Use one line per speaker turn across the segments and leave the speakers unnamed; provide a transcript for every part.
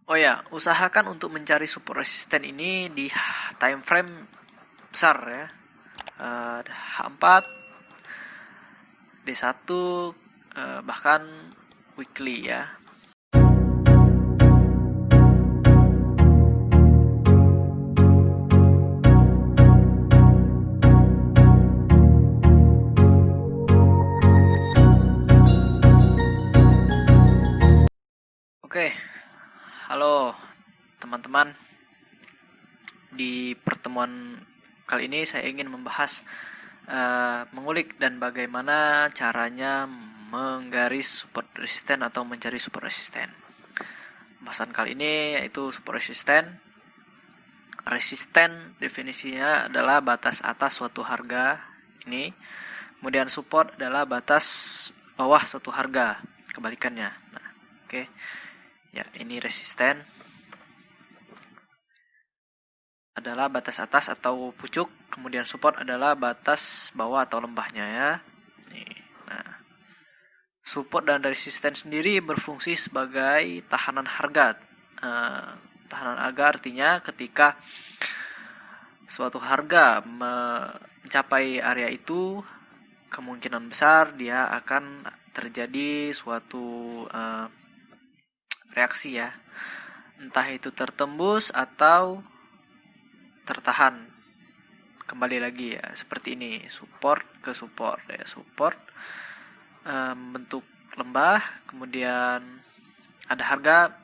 Oh ya, usahakan untuk mencari support resisten ini di time frame besar ya. H4, D1, bahkan weekly ya. Oke, halo teman-teman. Di pertemuan kali ini saya ingin membahas mengulik dan bagaimana caranya menggaris support resisten atau mencari support resisten. Pembahasan kali ini yaitu support resisten. Resisten definisinya adalah batas atas suatu harga ini. Kemudian support adalah batas bawah suatu harga, kebalikannya. Nah, oke. Ya, ini resisten adalah batas atas atau pucuk, kemudian support adalah batas bawah atau lembahnya ya. Nah, support dan resisten sendiri berfungsi sebagai tahanan harga. Tahanan harga artinya ketika suatu harga mencapai area itu, kemungkinan besar dia akan terjadi suatu reaksi ya, entah itu tertembus atau tertahan. Kembali lagi ya, seperti ini, support ke support ya. Support bentuk lembah, kemudian ada harga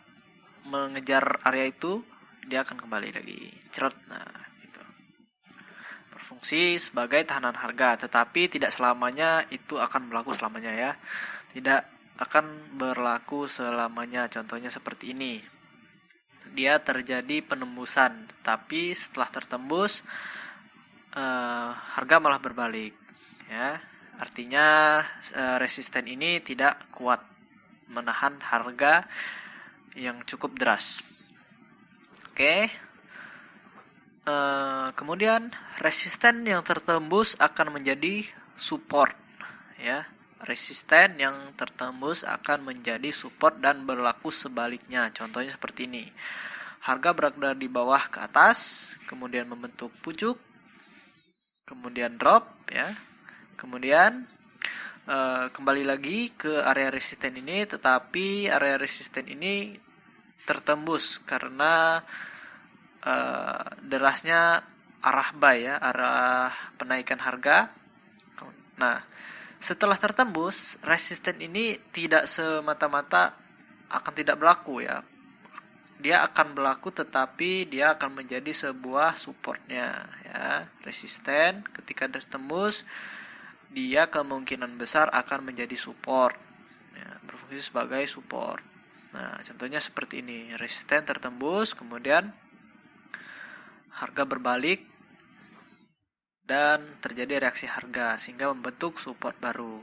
mengejar area itu, dia akan kembali lagi ceret. Nah, gitu. Berfungsi sebagai tahanan harga, tetapi tidak selamanya itu akan berlaku selamanya ya. Tidak akan berlaku selamanya. Contohnya seperti ini. Dia terjadi penembusan, tapi setelah tertembus harga malah berbalik ya. Artinya resisten ini tidak kuat menahan harga yang cukup deras. Oke. Kemudian resisten yang tertembus akan menjadi support ya. Resisten yang tertembus akan menjadi support dan berlaku sebaliknya. Contohnya seperti ini. Harga berada di bawah ke atas, kemudian membentuk pucuk, kemudian drop ya. Kemudian kembali lagi ke area resisten ini, tetapi area resisten ini tertembus karena derasnya arah buy ya, arah penaikan harga. Nah, setelah tertembus, resisten ini tidak semata-mata akan tidak berlaku ya. Dia akan berlaku, tetapi dia akan menjadi sebuah supportnya ya. Resisten ketika tertembus, dia kemungkinan besar akan menjadi support ya, berfungsi sebagai support. Nah, contohnya seperti ini, resisten tertembus, kemudian harga berbalik dan terjadi reaksi harga sehingga membentuk support baru,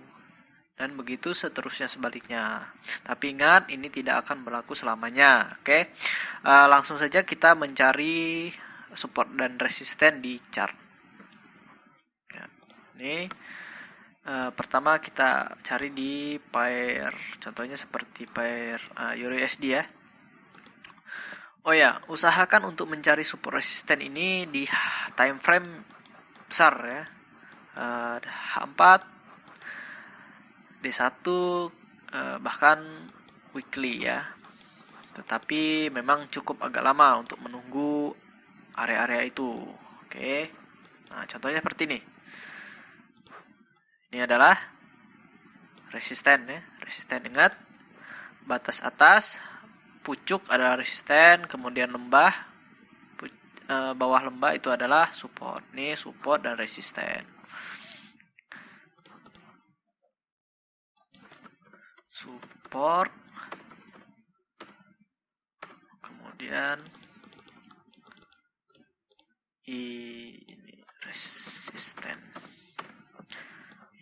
dan begitu seterusnya sebaliknya. Tapi ingat, ini tidak akan berlaku selamanya. Oke, langsung saja kita mencari support dan resisten di chart ya. Ini pertama kita cari di pair, contohnya seperti pair Euro USD ya. Oh ya, usahakan untuk mencari support resisten ini di time frame besar ya. H4, D1, bahkan weekly ya. Tetapi memang cukup agak lama untuk menunggu area-area itu. Oke. Nah, contohnya seperti ini. Ini adalah resisten ya. Resisten, ingat, batas atas pucuk adalah resisten, kemudian lembah bawah lembah itu adalah support. Ini support dan resisten. Support, kemudian ini resisten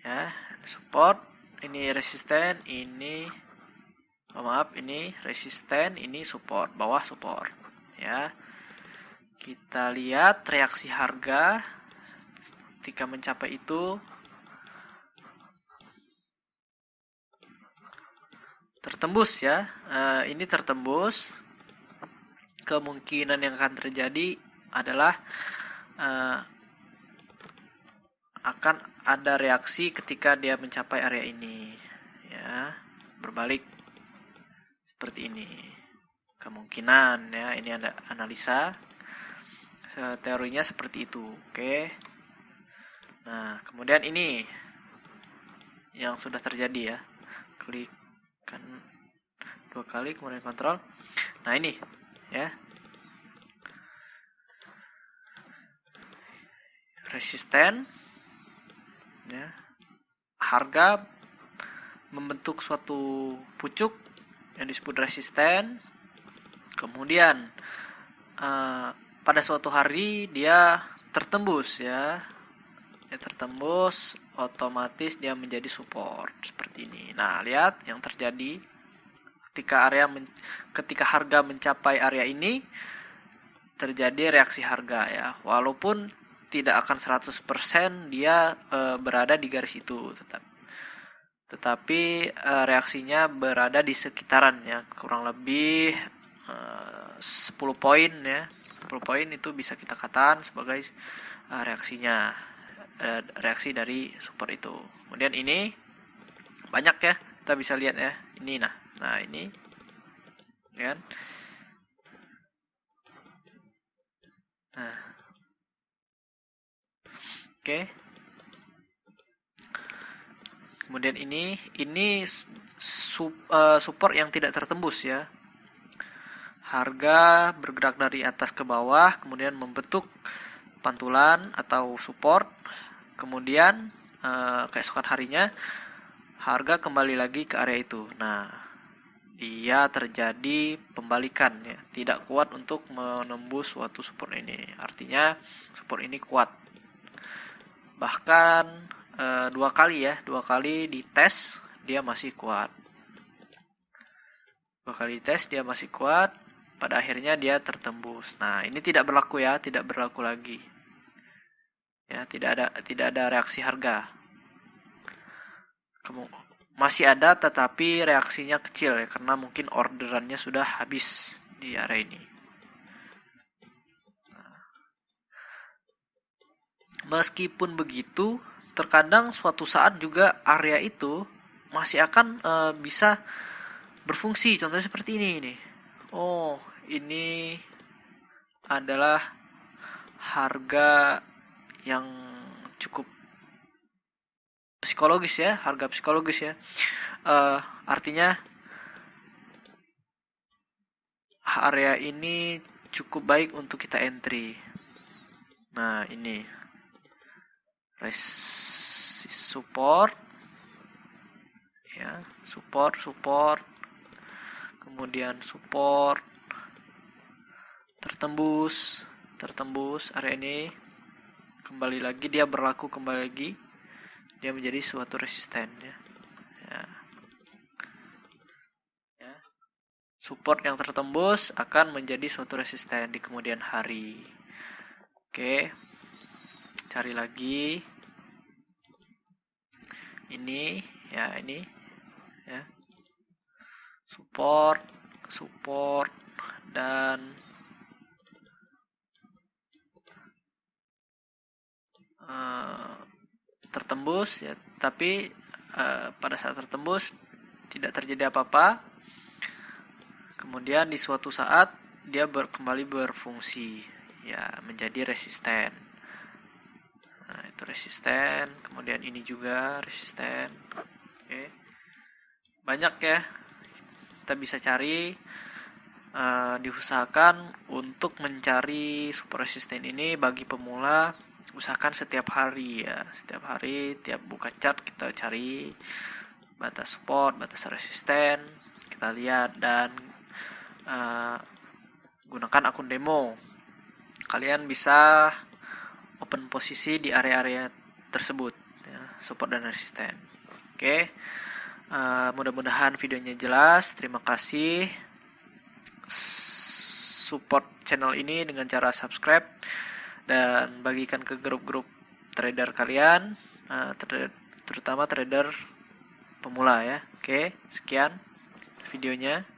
ya. Support, ini resisten, ini ini resisten, ini support, bawah support ya. Kita lihat reaksi harga ketika mencapai itu, tertembus ya. Ini tertembus, kemungkinan yang akan terjadi adalah akan ada reaksi ketika dia mencapai area ini, ya, berbalik seperti ini. Kemungkinan, ya, ini ada analisa teorinya seperti itu. Oke. Nah, kemudian ini yang sudah terjadi, ya. Klik kan 2 kali, kemudian kontrol. Nah, ini, ya. Resisten, ya. Harga membentuk suatu pucuk yang disebut resisten. Kemudian pada suatu hari dia tertembus, ya. Dia tertembus, otomatis dia menjadi support seperti ini. Nah, lihat yang terjadi ketika harga mencapai area ini, terjadi reaksi harga, ya. Walaupun tidak akan 100% dia berada di garis itu, tetapi reaksinya berada di sekitaran, ya, kurang lebih 10 poin, ya. 10 poin itu bisa kita katakan sebagai reaksinya, reaksi dari support itu. Kemudian ini banyak, ya, kita bisa lihat, ya, ini. Nah ini, kan. Nah, oke. Kemudian ini support yang tidak tertembus, ya. Harga bergerak dari atas ke bawah, kemudian membentuk pantulan atau support. Kemudian keesokan harinya harga kembali lagi ke area itu. Nah, dia terjadi pembalikan, ya, tidak kuat untuk menembus suatu support ini. Artinya support ini kuat. Bahkan 2 kali dites dia masih kuat. 2 kali tes dia masih kuat, pada akhirnya dia tertembus. Nah, ini tidak berlaku, ya, tidak berlaku lagi. Ya, tidak ada reaksi harga. Masih ada, tetapi reaksinya kecil, ya, karena mungkin orderannya sudah habis di area ini. Meskipun begitu, terkadang suatu saat juga area itu masih akan bisa berfungsi. Contohnya seperti ini nih. Oh, ini adalah harga yang cukup psikologis, ya, harga psikologis, ya. Artinya area ini cukup baik untuk kita entry. Nah, ini support, ya, support, kemudian support, tertembus area ini, kembali lagi dia berlaku, kembali lagi dia menjadi suatu resisten, ya. Support yang tertembus akan menjadi suatu resisten di kemudian hari. Oke, cari lagi ini, ya, support dan tertembus, ya, tapi pada saat tertembus tidak terjadi apa-apa. Kemudian di suatu saat dia kembali berfungsi, ya, menjadi resisten. Nah, itu resisten. Kemudian ini juga resisten. Oke. Banyak, ya, kita bisa cari. Diusahakan untuk mencari super resisten ini bagi pemula, usahakan setiap hari, ya, tiap buka chart kita cari batas support, batas resisten, kita lihat, dan gunakan akun demo. Kalian bisa open posisi di area-area tersebut, ya, support dan resisten. Oke. Mudah-mudahan videonya jelas. Terima kasih. Support channel ini dengan cara subscribe dan bagikan ke grup-grup trader kalian, terutama trader pemula, ya. Oke, sekian videonya.